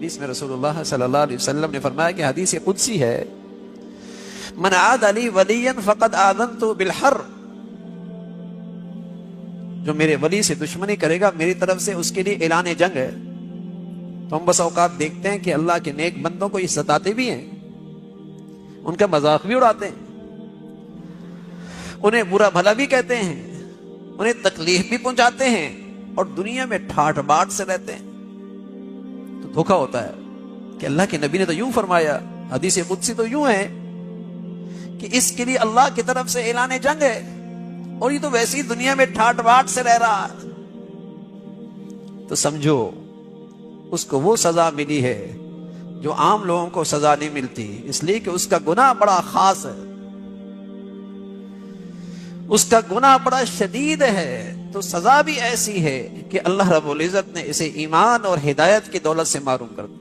حدیث میں رسول اللہ صلی اللہ علیہ وسلم نے فرمایا کہ حدیث قدسی ہے، من عاد علی ولیا فقد آذنت بالحر، جو میرے ولی سے دشمنی کرے گا میری طرف سے اس کے لیے اعلان جنگ ہے۔ تو ہم بس اوقات دیکھتے ہیں کہ اللہ کے نیک بندوں کو یہ ستاتے بھی ہیں، ان کا مذاق بھی اڑاتے ہیں، انہیں برا بھلا بھی کہتے ہیں، انہیں تکلیف بھی پہنچاتے ہیں، اور دنیا میں ٹھاٹ باٹ سے رہتے ہیں۔ تو دھوکا ہوتا ہے کہ اللہ کے نبی نے تو یوں فرمایا، حدیث قدسی تو یوں ہے کہ اس کے لیے اللہ کی طرف سے اعلان جنگ ہے، اور یہ تو ویسی دنیا میں ٹھاٹ باٹ سے رہ رہا ہے۔ تو سمجھو اس کو وہ سزا ملی ہے جو عام لوگوں کو سزا نہیں ملتی، اس لیے کہ اس کا گناہ بڑا خاص ہے، اس کا گناہ بڑا شدید ہے، تو سزا بھی ایسی ہے کہ اللہ رب العزت نے اسے ایمان اور ہدایت کی دولت سے محروم کر دیا۔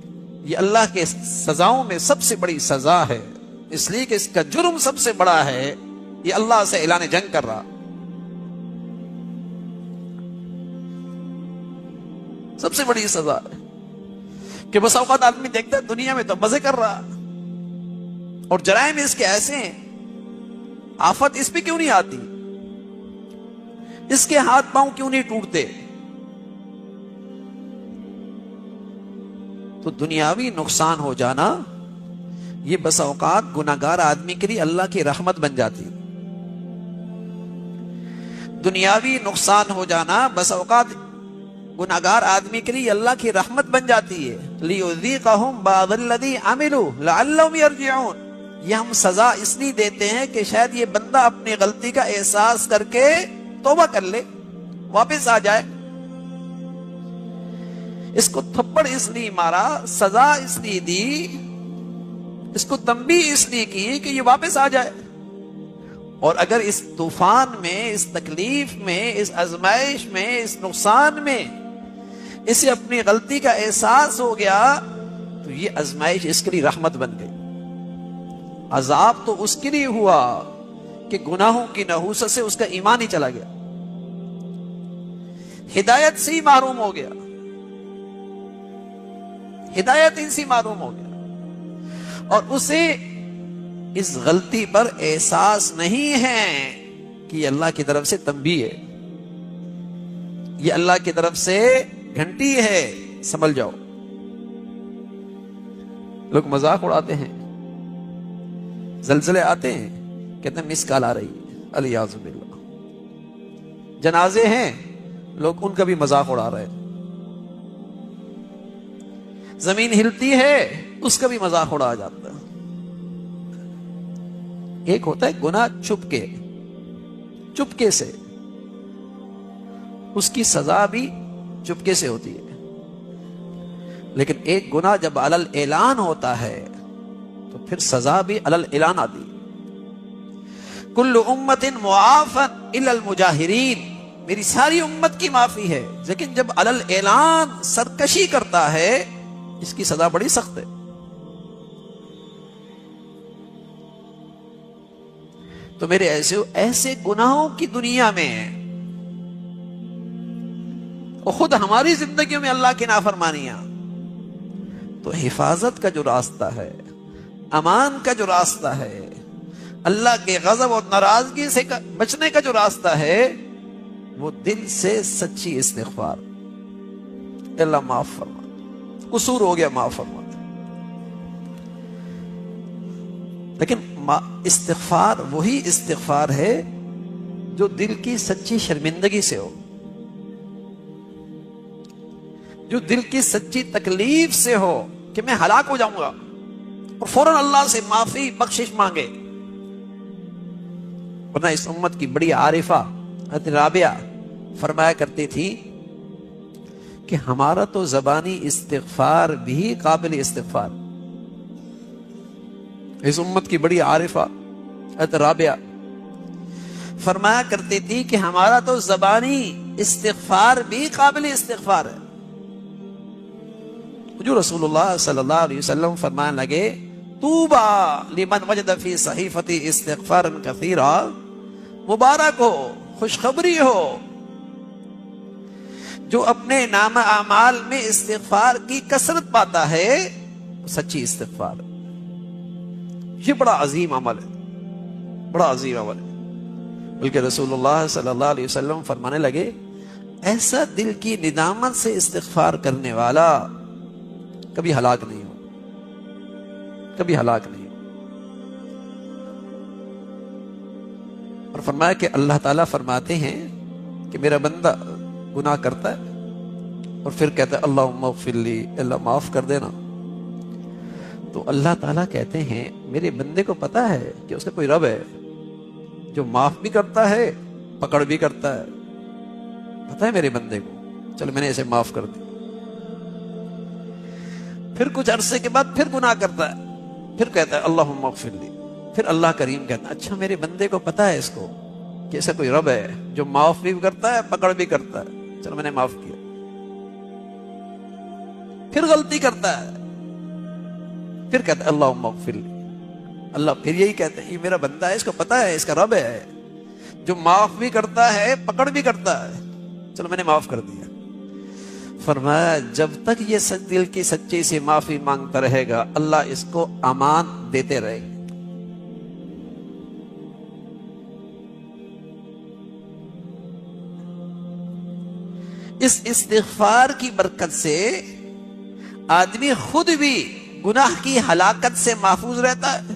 یہ اللہ کے سزاؤں میں سب سے بڑی سزا ہے، اس لیے کہ اس کا جرم سب سے بڑا ہے، یہ اللہ سے اعلان جنگ کر رہا، سب سے بڑی سزا ہے کہ بس اوقات آدمی دیکھتا ہے دنیا میں تو مزے کر رہا، اور جرائم اس کے ایسے ہیں، آفت اس پہ کیوں نہیں آتی، اس کے ہاتھ پاؤں کیوں نہیں ٹوٹتے؟ تو دنیاوی نقصان ہو جانا یہ بس اوقات گناہگار آدمی کے لیے اللہ کی رحمت بن جاتی، دنیاوی نقصان ہو جانا بس اوقات گناہگار آدمی کے لیے اللہ کی رحمت بن جاتی ہے۔ لِيُذِيقَهُمْ بَعْضَ الَّذِي عَمِلُوا لَعَلَّهُمْ يَرْجِعُونَ، یہ ہم سزا اس لیے دیتے ہیں کہ شاید یہ بندہ اپنی غلطی کا احساس کر کے توبہ کر لے، واپس آ جائے۔ اس کو تھپڑ اس لیے مارا، سزا اس لیے دی، اس کو تنبیہ اس لیے کی کہ یہ واپس آ جائے، اور اگر اس طوفان میں، اس تکلیف میں، اس آزمائش میں، اس نقصان میں اسے اپنی غلطی کا احساس ہو گیا تو یہ آزمائش اس کے لیے رحمت بن گئی۔ عذاب تو اس کے لیے ہوا کہ گناہوں کی نحوست سے اس کا ایمان ہی چلا گیا، ہدایت سے ہی محروم ہو گیا، ہدایت ان سے محروم ہو گیا، اور اسے اس غلطی پر احساس نہیں ہے کہ یہ اللہ کی طرف سے تنبیہ ہے، یہ اللہ کی طرف سے گھنٹی ہے، سنبھل جاؤ۔ لوگ مذاق اڑاتے ہیں، زلزلے آتے ہیں کہتے ہیں مس کال آ رہی ہے، الیاذ باللہ، جنازے ہیں لوگ ان کا بھی مذاق اڑا رہے ہیں، زمین ہلتی ہے اس کا بھی مذاق اڑا جاتا ہے۔ ایک ہوتا ہے گناہ چپکے سے، اس کی سزا بھی چپکے سے ہوتی ہے، لیکن ایک گناہ جب علل اعلان ہوتا ہے تو پھر سزا بھی علل اعلان آتی ہے۔ کل امت معافا الا المجاہرین، میری ساری امت کی معافی ہے، لیکن جب علل اعلان سرکشی کرتا ہے اس کی سزا بڑی سخت ہے۔ تو میرے ایسے گناہوں کی دنیا میں، اور خود ہماری زندگیوں میں اللہ کی نافرمانیاں، تو حفاظت کا جو راستہ ہے، امان کا جو راستہ ہے، اللہ کے غضب اور ناراضگی سے بچنے کا جو راستہ ہے، وہ دل سے سچی استغفار، اللہ معاف فرما، قصور ہو گیا معاف فرما۔ لیکن استغفار وہی استغفار ہے جو دل کی سچی شرمندگی سے ہو، جو دل کی سچی تکلیف سے ہو کہ میں ہلاک ہو جاؤں گا، اور فوراً اللہ سے معافی بخشش مانگے۔ ورنہ اس امت کی بڑی عارفہ حضرت رابعہ فرمایا کرتی تھی کہ ہمارا تو زبانی استغفار بھی قابل استغفار۔ اس امت کی بڑی عارفہ حضرت رابعہ فرمایا کرتی تھی کہ ہمارا تو زبانی استغفار بھی قابل استغفار ہے۔ جو رسول اللہ صلی اللہ علیہ وسلم فرمانے لگے طوبى لمن وجد فی صحیفتی استغفارا کثیرا، مبارک ہو، خوشخبری ہو جو اپنے نام اعمال میں استغفار کی کثرت پاتا ہے سچی استغفار. یہ بڑا عظیم عمل ہے، بڑا عظیم عمل ہے. بلکہ رسول اللہ صلی اللہ علیہ وسلم فرمانے لگے ایسا دل کی ندامت سے استغفار کرنے والا کبھی ہلاک نہیں ہو، کبھی ہلاک نہیں ہو. اور فرمایا کہ اللہ تعالیٰ فرماتے ہیں کہ میرا بندہ گناہ کرتا ہے اور پھر کہتا ہے اللہم اغفر لی، اللہ معاف کر دینا. تو اللہ تعالیٰ کہتے ہیں میرے بندے کو پتا ہے کہ اس کا کوئی رب ہے جو معاف بھی کرتا ہے پکڑ بھی کرتا ہے. پتا ہے میرے بندے کو، چلو میں نے اسے معاف کر دی. پھر کچھ عرصے کے بعد پھر گناہ کرتا ہے، پھر کہتا ہے اللہم اغفر لی. پھر اللہ کریم کہتا ہے اچھا میرے بندے کو پتا ہے اس کو کہ ایسا کوئی رب ہے جو معاف بھی کرتا ہے پکڑ بھی کرتا ہے، چلو میں نے معاف کیا. پھر غلطی کرتا ہے، پھر کہتا ہے اللہم اغفر لی. اللہ پھر یہی کہتے ہیں یہ میرا بندہ ہے، اس کو پتا ہے اس کا رب ہے جو معاف بھی کرتا ہے پکڑ بھی کرتا ہے، چلو میں نے معاف کر دیا. فرمایا جب تک یہ دل کی سچی سے معافی مانگتا رہے گا اللہ اس کو امان دیتے رہے گا. اس استغفار کی برکت سے آدمی خود بھی گناہ کی ہلاکت سے محفوظ رہتا ہے،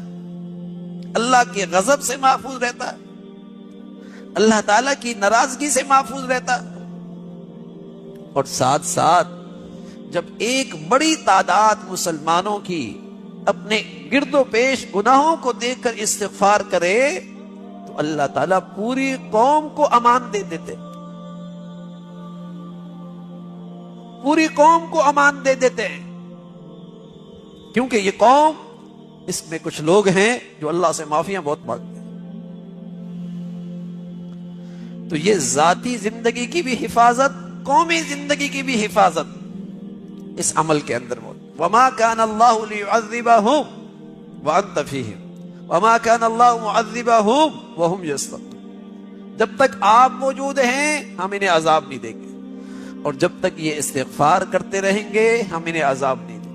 اللہ کے غضب سے محفوظ رہتا ہے، اللہ تعالیٰ کی ناراضگی سے محفوظ رہتا ہے. اور ساتھ ساتھ جب ایک بڑی تعداد مسلمانوں کی اپنے گرد و پیش گناہوں کو دیکھ کر استغفار کرے تو اللہ تعالیٰ پوری قوم کو امان دے دیتے، پوری قوم کو امان دے دیتے ہیں. کیونکہ یہ قوم اس میں کچھ لوگ ہیں جو اللہ سے معافیاں بہت مانگتے ہیں. تو یہ ذاتی زندگی کی بھی حفاظت، قومی زندگی کی بھی حفاظت اس عمل کے اندر موجود. وما كان الله ليعذبهم وانت فيهم وما كان الله معذبهم وهم يستغفرون. جب تک آپ موجود ہیں ہم انہیں عذاب نہیں دیں گے، اور جب تک یہ استغفار کرتے رہیں گے ہم انہیں عذاب نہیں دیں گے.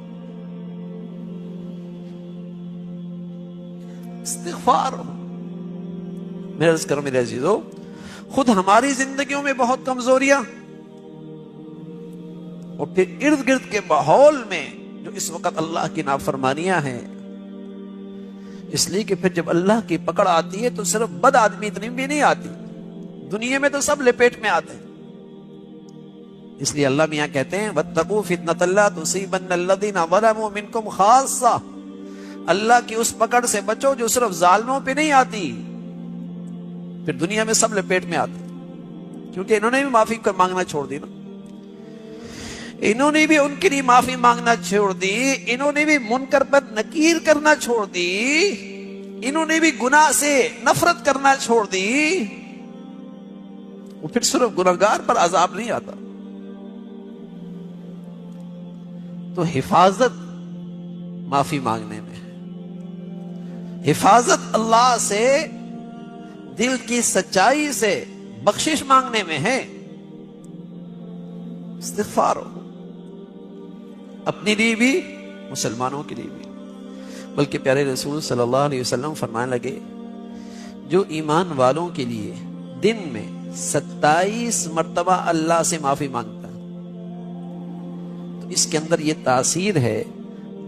استغفار میرے عرض کرو میرے عزیزو، خود ہماری زندگیوں میں بہت کمزوریاں اور پھر ارد گرد کے ماحول میں جو اس وقت اللہ کی نافرمانیاں ہیں. اس لیے کہ پھر جب اللہ کی پکڑ آتی ہے تو صرف بد آدمی اتنی بھی نہیں آتی، دنیا میں تو سب لپیٹ میں آتے ہیں. اس لیے اللہ میاں کہتے ہیں وَاتَّقُوا فِتْنَةَ لَا تُصِيبَنَّ الَّذِينَ ظَلَمُوا مِنْكُمْ خَاصَّةً. اللہ کی اس پکڑ سے بچو جو صرف ظالموں پہ نہیں آتی، پھر دنیا میں سب لپیٹ میں آتے، کیونکہ انہوں نے بھی معافی مانگنا چھوڑ دی نا. انہوں نے بھی ان کے لیے معافی مانگنا چھوڑ دی، انہوں نے بھی منکر پر نکیر کرنا چھوڑ دی، انہوں نے بھی گناہ سے نفرت کرنا چھوڑ دی. وہ پھر صرف گناہگار پر عذاب نہیں آتا. تو حفاظت معافی مانگنے میں، حفاظت اللہ سے دل کی سچائی سے بخشش مانگنے میں ہے. استغفار ہو اپنے لیے بھی مسلمانوں کے لیے بھی. بلکہ پیارے رسول صلی اللہ علیہ وسلم فرمانے لگے جو ایمان والوں کے لیے دن میں 27 مرتبہ اللہ سے معافی مانگتا ہے تو اس کے اندر یہ تاثیر ہے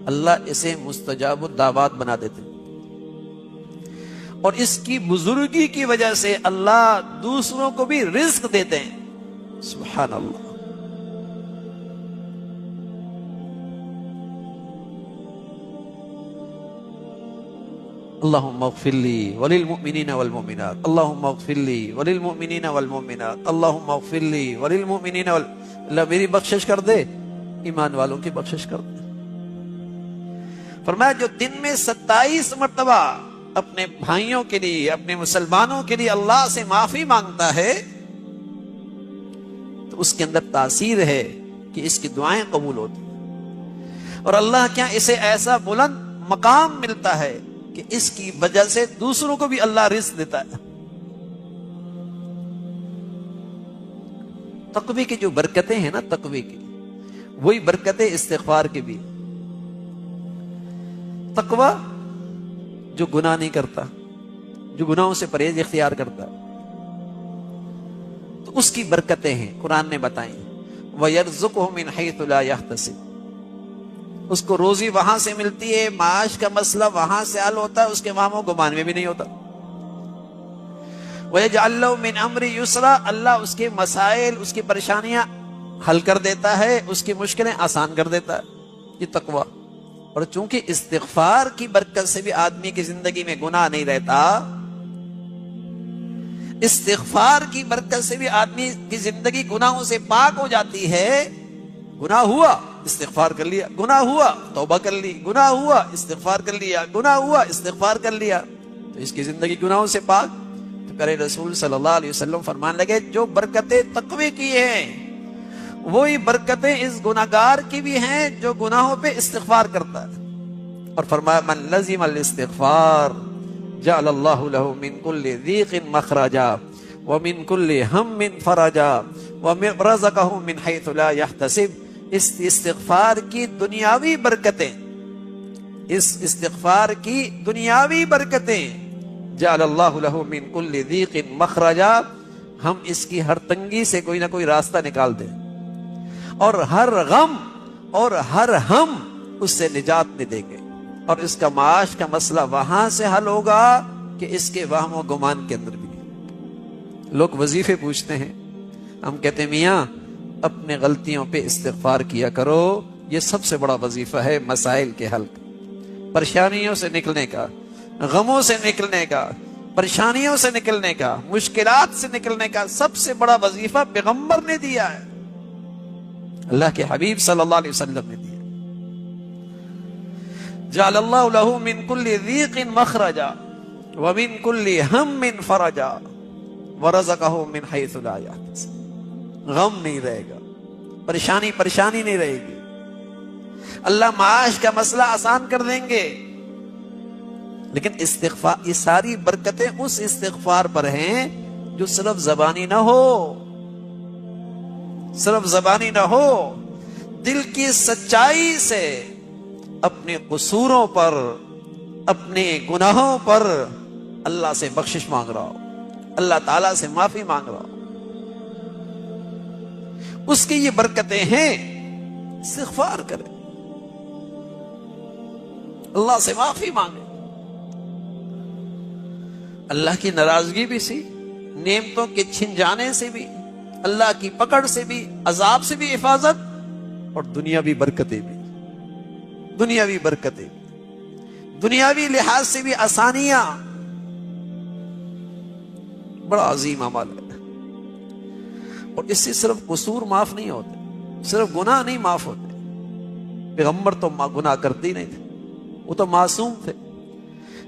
اللہ اسے مستجاب الدعوات بنا دیتے، اور اس کی بزرگی کی وجہ سے اللہ دوسروں کو بھی رزق دیتے ہیں. سبحان اللہ. اللہم اغفر لی وللمؤمنین والمؤمنات اللہم اغفر لی وللمؤمنین والمؤمنات اللہم اغفر لی وللمؤمنین اللہ میری بخشش کر دے، ایمان والوں کی بخشش کر دے. فرمایا جو دن میں 27 مرتبہ اپنے بھائیوں کے لیے اپنے مسلمانوں کے لیے اللہ سے معافی مانگتا ہے تو اس کے اندر تاثیر ہے کہ اس کی دعائیں قبول ہوتی ہیں، اور اللہ کیا اسے ایسا بلند مقام ملتا ہے کہ اس کی وجہ سے دوسروں کو بھی اللہ رزق دیتا ہے. تقوی کی جو برکتیں ہیں نا، تقوی کی وہی برکتیں استغفار کی بھی۔ تقوی جو گناہ نہیں کرتا، جو گناہوں سے پرہیز اختیار کرتا، تو اس کی برکتیں ہیں قرآن نے بتائیں۔ وَيَرْزُقْهُ مِنْ حَيْثُ لَا يَحْتَسِبُ، اس کو روزی وہاں سے ملتی ہے، معاش کا مسئلہ وہاں سے حل ہوتا ہے، اس کے وہم و گمان میں بھی نہیں ہوتا۔ وَيَجْعَلْ لَهُ مِنْ أَمْرِ يُسْرًا، اللہ اس کے مسائل، اس کی پریشانیاں حل کر دیتا ہے، اس کی مشکلیں آسان کر دیتا ہے۔ یہ تقوی۔ اور چونکہ استغفار کی برکت سے بھی آدمی کی زندگی میں گناہ نہیں رہتا، استغفار کی برکت سے بھی آدمی کی زندگی گناہوں سے پاک ہو جاتی ہے۔ گناہ ہوا، استغفار کر لیا، گناہ ہوا، توبہ کر لی، گناہ ہوا، استغفار کر لیا، گناہ ہوا، استغفار کر لیا، تو اس کی زندگی گناہوں سے پاک۔ تو پیارے رسول صلی اللہ علیہ وسلم فرمان لگے جو برکتیں تقوی کی ہیں وہی برکتیں اس گناہگار کی بھی ہیں جو گناہوں پہ استغفار کرتا ہے۔ اور فرمایا من لزم الاستغفار جعل اللہ له من كل ضيق مخرجا ومن كل هم فرجا ورزقه من حيث لا يحتسب۔ اس استغفار کی دنیاوی برکتیں، اس استغفار کی دنیاوی برکتیں، جعل اللہ له من كل ضيق مخرجا، ہم اس کی ہر تنگی سے کوئی نہ کوئی راستہ نکال دیں، اور ہر غم اور ہر ہم اس سے نجات نہیں دیں گے، اور اس کا معاش کا مسئلہ وہاں سے حل ہوگا کہ اس کے وہم و گمان کے اندر بھی نہیں۔ لوگ وظیفے پوچھتے ہیں، ہم کہتے ہیں میاں اپنے غلطیوں پہ استغفار کیا کرو، یہ سب سے بڑا وظیفہ ہے مسائل کے حل کا، پریشانیوں سے نکلنے کا، غموں سے نکلنے کا، پریشانیوں سے نکلنے کا، مشکلات سے نکلنے کا سب سے بڑا وظیفہ پیغمبر نے دیا ہے، اللہ کے حبیب صلی اللہ علیہ وسلم نے دیا۔ جعل اللہ له من كل ضيق مخرجا ومن كل هم فرجا ورزقه من حيث لا يحتسب۔ غم نہیں رہے گا، پریشانی نہیں رہے گی، اللہ معاش کا مسئلہ آسان کر دیں گے۔ لیکن استغفار، یہ ساری برکتیں اس استغفار پر ہیں جو صرف زبانی نہ ہو، صرف زبانی نہ ہو، دل کی سچائی سے اپنے قصوروں پر، اپنے گناہوں پر اللہ سے بخشش مانگ رہا ہو، اللہ تعالیٰ سے معافی مانگ رہا ہو، اس کی یہ برکتیں ہیں۔ استغفار کرے، اللہ سے معافی مانگے، اللہ کی ناراضگی بھی سی، نعمتوں کے چھن جانے سے بھی، اللہ کی پکڑ سے بھی، عذاب سے بھی حفاظت، اور دنیاوی برکتیں بھی، دنیاوی برکتیں بھی، دنیاوی لحاظ سے بھی آسانیاں۔ بڑا عظیم عمل ہے، اور اس سے صرف قصور معاف نہیں ہوتے، صرف گناہ نہیں معاف ہوتے۔ پیغمبر تو گناہ کرتے ہی نہیں تھے، وہ تو معصوم تھے،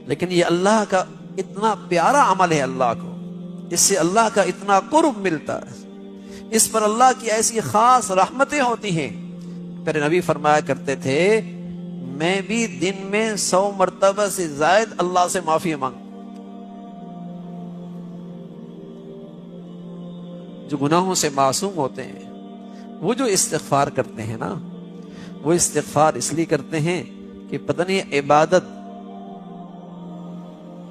لیکن یہ اللہ کا اتنا پیارا عمل ہے، اللہ کو اس سے اللہ کا اتنا قرب ملتا ہے، اس پر اللہ کی ایسی خاص رحمتیں ہوتی ہیں۔ پھر نبی فرمایا کرتے تھے میں بھی دن میں 100 مرتبہ سے زائد اللہ سے معافی مانگ، جو گناہوں سے معصوم ہوتے ہیں وہ جو استغفار کرتے ہیں نا، وہ استغفار اس لیے کرتے ہیں کہ پتہ نہیں عبادت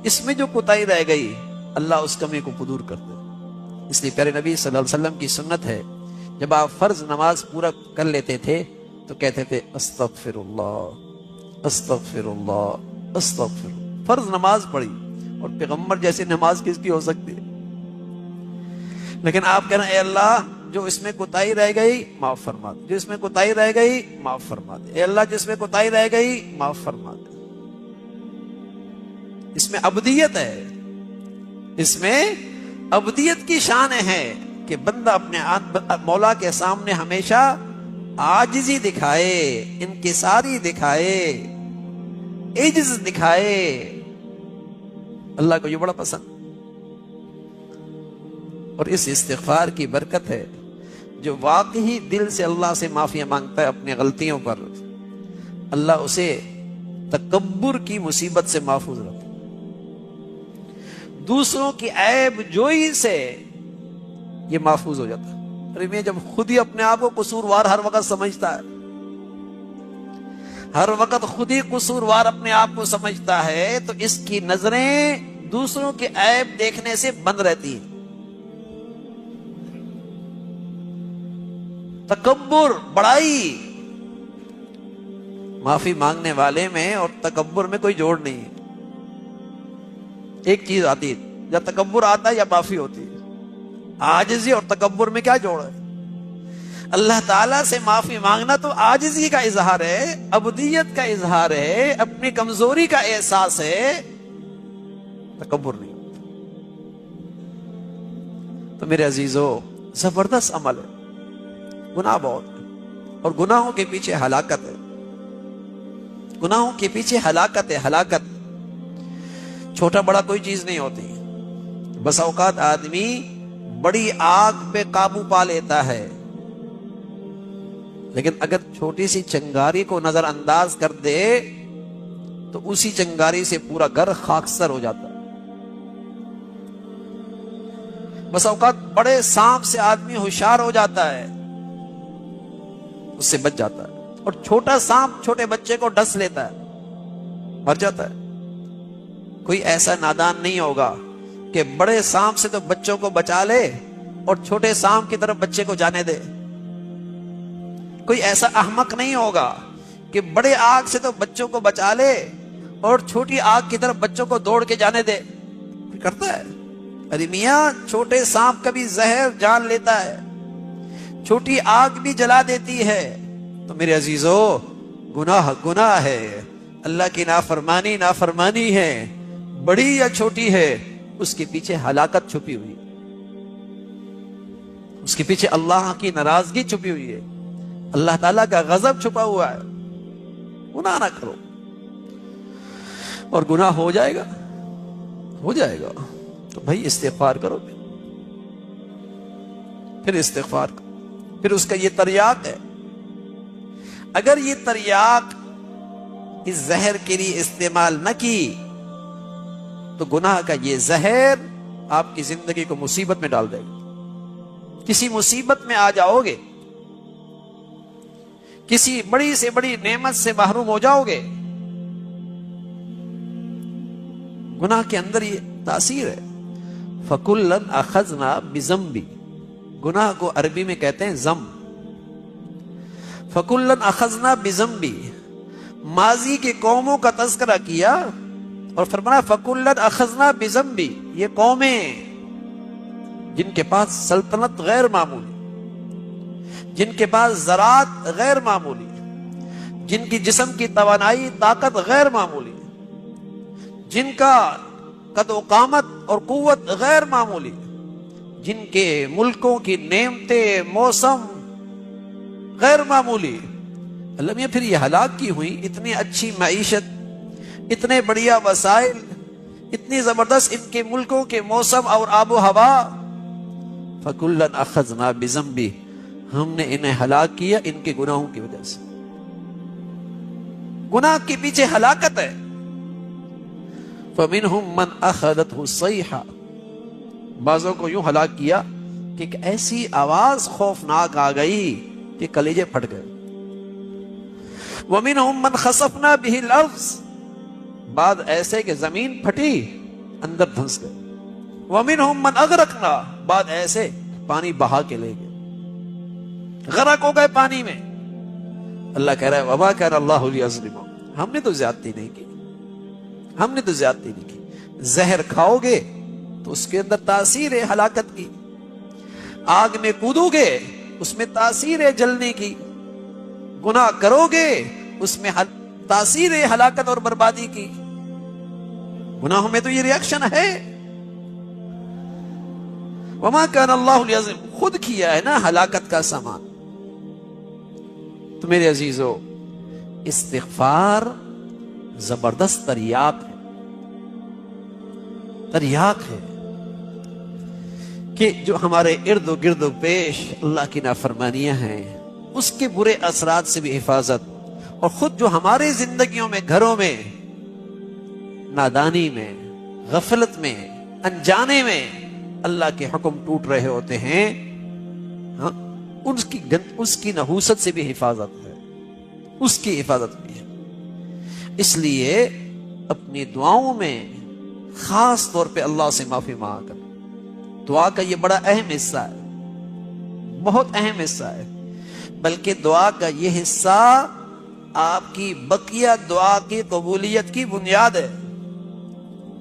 اس میں جو کوتاہی رہ گئی اللہ اس کمی کو پدور کر دے۔ اس لیے پیارے نبی صلی اللہ علیہ وسلم کی سنت ہے، جب آپ فرض نماز پورا کر لیتے تھے تو کہتے تھے استغفر اللہ استغفر اللہ استغفر اللہ۔ فرض نماز پڑھی، اور پیغمبر جیسی نماز کس کی ہو سکتی ہے؟ لیکن آپ کہنا اے اللہ جو اس میں کوتاہی رہ گئی معاف فرما دے، جو اس میں کوتاہی رہ گئی معاف فرما دے، اے اللہ جس میں کوتاہی رہ گئی معاف فرما دے۔ اس میں عبدیت ہے، اس میں عبدیت کی شان ہے کہ بندہ اپنے مولا کے سامنے ہمیشہ عاجزی دکھائے، انکساری دکھائے، عجز دکھائے۔ اللہ کو یہ بڑا پسند، اور اس استغفار کی برکت ہے جو واقعی دل سے اللہ سے معافی مانگتا ہے اپنی غلطیوں پر، اللہ اسے تکبر کی مصیبت سے محفوظ رکھتا ہے، دوسروں کی عیب جوئی سے یہ محفوظ ہو جاتا ہے۔ ارے میں جب خود ہی اپنے آپ کو قصوروار ہر وقت سمجھتا ہے، ہر وقت خود ہی قصوروار اپنے آپ کو سمجھتا ہے، تو اس کی نظریں دوسروں کے عیب دیکھنے سے بند رہتی ہیں۔ تکبر، بڑائی، معافی مانگنے والے میں اور تکبر میں کوئی جوڑ نہیں ہے۔ ایک چیز آتی ہے، یا تکبر آتا ہے یا معافی ہوتی ہے۔ عاجزی اور تکبر میں کیا جوڑ ہے؟ اللہ تعالیٰ سے معافی مانگنا تو عاجزی کا اظہار ہے، عبودیت کا اظہار ہے، اپنی کمزوری کا احساس ہے، تکبر نہیں ہوتا۔ تو میرے عزیزو، زبردست عمل ہے، گناہ بہت ہے، اور گناہوں کے پیچھے ہلاکت ہے، گناہوں کے پیچھے ہلاکت ہے، ہلاکت۔ چھوٹا بڑا کوئی چیز نہیں ہوتی۔ بس اوقات آدمی بڑی آگ پہ قابو پا لیتا ہے، لیکن اگر چھوٹی سی چنگاری کو نظر انداز کر دے تو اسی چنگاری سے پورا گھر خاکستر ہو جاتا ہے۔ بس اوقات بڑے سانپ سے آدمی ہوشیار ہو جاتا ہے، اس سے بچ جاتا ہے، اور چھوٹا سانپ چھوٹے بچے کو ڈس لیتا ہے، مر جاتا ہے۔ کوئی ایسا نادان نہیں ہوگا کہ بڑے سانپ سے تو بچوں کو بچا لے اور چھوٹے سانپ کی طرف بچے کو جانے دے۔ کوئی ایسا احمق نہیں ہوگا کہ بڑے آگ سے تو بچوں کو بچا لے اور چھوٹی آگ کی طرف بچوں کو دوڑ کے جانے دے۔ کوئی کرتا ہے؟ ارے میاں، چھوٹے سانپ کا بھی زہر جان لیتا ہے، چھوٹی آگ بھی جلا دیتی ہے۔ تو میرے عزیزو، گناہ گناہ ہے، اللہ کی نافرمانی نافرمانی ہے، بڑی یا چھوٹی ہے، اس کے پیچھے ہلاکت چھپی ہوئی ہے، اس کے پیچھے اللہ کی ناراضگی چھپی ہوئی ہے، اللہ تعالیٰ کا غضب چھپا ہوا ہے۔ گناہ نہ کرو، اور گناہ ہو جائے گا، ہو جائے گا تو بھائی استغفار کرو، پھر استغفار کرو، پھر اس کا یہ تریاق ہے۔ اگر یہ تریاق اس زہر کے لیے استعمال نہ کی تو گناہ کا یہ زہر آپ کی زندگی کو مصیبت میں ڈال دے گا، کسی مصیبت میں آ جاؤ گے، کسی بڑی سے بڑی نعمت سے محروم ہو جاؤ گے۔ گناہ کے اندر یہ تاثیر ہے۔ فَكُلًّا أَخَذْنَا بِذَنْبِ، گناہ کو عربی میں کہتے ہیں ذنب۔ فَكُلًّا أَخَذْنَا بِذَنْبِ، ماضی کے قوموں کا تذکرہ کیا اور فرمایا فَكُلًّا أَخَذْنَا بِذَنْبِ، یہ قومیں جن کے پاس سلطنت غیر معمولی، جن کے پاس زراعت غیر معمولی، جن کی جسم کی توانائی طاقت غیر معمولی، جن کا قد و قامت اور قوت غیر معمولی، جن کے ملکوں کی نعمتیں موسم غیر معمولی، اللہ میاں پھر یہ ہلاک کی ہوئی، اتنی اچھی معیشت، اتنے بڑھیا وسائل، اتنی زبردست ان کے ملکوں کے موسم اور آب و ہوا، فَكُلًّا أَخَذْنَا بِذَنْبِهِ، ہم نے انہیں ہلاک کیا ان کے گناہوں کی وجہ سے۔ گناہ کے پیچھے ہلاکت ہے۔ فَمِنْهُمْ مَنْ أَخَذَتْهُ الصَّيْحَةُ، بعضوں کو یوں ہلاک کیا کہ ایک ایسی آواز خوفناک آ گئی کہ کلیجے پھٹ گئے۔ وَمِنْهُمْ مَنْ خَسَفْنَا بِهِ الْأَرْضَ، بعد ایسے کہ زمین پھٹی، اندر دھنس گئے۔ وَمِنْهُمْ مَنْ أَغْرَقْنَا، بعد ایسے پانی بہا کے لے گئے، غرق ہو گئے پانی میں۔ اللہ کہہ رہا ہے وَمَا كَانَ اللَّهُ لِيَظْلِمَهُمْ، ہم نے تو زیادتی نہیں کی، ہم نے تو زیادتی نہیں کی۔ زہر کھاؤ گے تو اس کے اندر تاثیر ہے ہلاکت کی، آگ میں کودو گے اس میں تاثیر ہے جلنے کی، گناہ کرو گے اس میں تاثیر ہے ہلاکت اور بربادی کی۔ گناہوں میں تو یہ ریاکشن ہے۔ وَمَا كَانَ اللَّهُ لِيَظْلِمَهُمْ، خود کیا ہے نا ہلاکت کا سامان۔ تو میرے عزیزو، استغفار زبردست تریاق ہے، تریاق ہے کہ جو ہمارے ارد و گرد و پیش اللہ کی نافرمانیاں ہیں اس کے برے اثرات سے بھی حفاظت، اور خود جو ہمارے زندگیوں میں، گھروں میں نادانی میں، غفلت میں، انجانے میں اللہ کے حکم ٹوٹ رہے ہوتے ہیں، ہاں اس کی نحوست سے بھی حفاظت ہے، اس کی حفاظت بھی ہے۔ اس لیے اپنی دعاؤں میں خاص طور پہ اللہ سے معافی مانگ کر، دعا کا یہ بڑا اہم حصہ ہے، بہت اہم حصہ ہے، بلکہ دعا کا یہ حصہ آپ کی بقیہ دعا کی قبولیت کی بنیاد ہے۔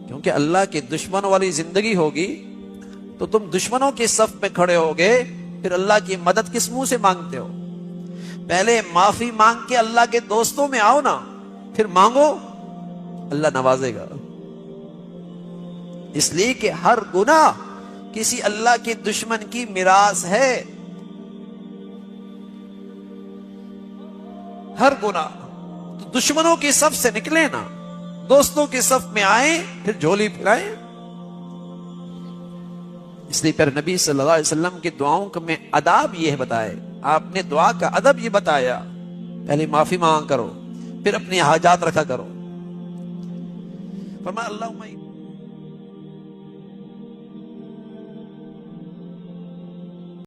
کیونکہ اللہ کے دشمنوں والی زندگی ہوگی تو تم دشمنوں کے صف پہ کھڑے ہوگے، پھر اللہ کی مدد کس منہ سے مانگتے ہو؟ پہلے معافی مانگ کے اللہ کے دوستوں میں آؤ نا، پھر مانگو، اللہ نوازے گا۔ اس لیے کہ ہر گناہ کسی اللہ کے دشمن کی میراث ہے، ہر گناہ۔ تو دشمنوں کی صف سے نکلے نا، دوستوں کے صف میں آئیں، پھر جھولی پھرائیں۔ اس لیے پھر نبی صلی اللہ علیہ وسلم کی دعاؤں میں اداب یہ بتائے، آپ نے دعا کا ادب یہ بتایا، پہلے معافی مانگ کرو، پھر اپنی حاجات رکھا کرو۔ فرمایا اللہم